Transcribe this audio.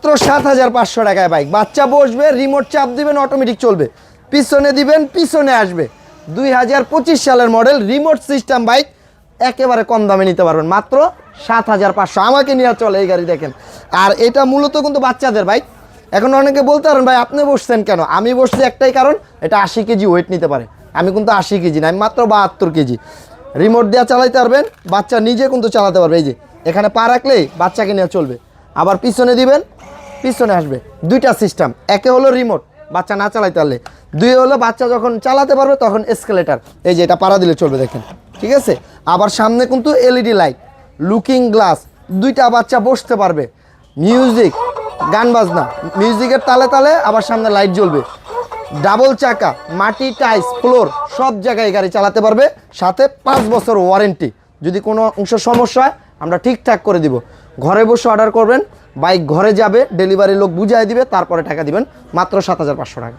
মাত্র 7500 টাকায় বাইক। বাচ্চা বসবে, রিমোট চাপ দিবেন, অটোমেটিক চলবে, পিছনে দিবেন পিছনে আসবে। 2025 সালের মডেল, রিমোট সিস্টেম বাইক, একেবারে কম দামে নিতে পারবেন মাত্র 7500। আমাকে নিয়ে চলে এই গাড়ি দেখেন। আর এটা মূলত কিন্তু বাচ্চাদের বাইক। এখন অনেকে বলতে পারেন ভাই আপনি বসছেন কেন? আমি বসছি একটাই কারণ, এটা 80 কেজি ওয়েট নিতে পারে। আমি কিন্তু 80 কেজি না, আমি মাত্র 72 কেজি। রিমোট দিয়ে চালাইতে পারবেন, বাচ্চা নিজে কিন্তু চালাতে পারবে। এই যে এখানে পা রাখলেই বাচ্চাকে নিয়ে চলবে, আবার পিছনে দিবেন পিছনে আসবে। দুইটা সিস্টেম, একে হলো রিমোট বাচ্চা না চালাইতে পারলে, দুই হলো বাচ্চা যখন চালাতে পারবে তখন এসকেলেটার। এই যে এটা পাড়া দিলে চলবে দেখেন, ঠিক আছে। আবার সামনে কিন্তু এলইডি লাইট, লুকিং গ্লাস, দুইটা বাচ্চা বসতে পারবে। মিউজিক, গান বাজনা, মিউজিকের তালে তালে আবার সামনে লাইট জ্বলবে। ডাবল চাকা, মাটি টাইস ফ্লোর সব জায়গায় গাড়ি চালাতে পারবে। সাথে 5 বছর ওয়ারেন্টি, যদি কোনো অংশ সমস্যা হয় আমরা ঠিকঠাক করে দিব। ঘরে বসে অর্ডার করবেন, বাইক ঘরে যাবে, ডেলিভারি লোক বুঝাই দিবে, তারপরে টাকা দিবেন। মাত্র 7500 টাকা।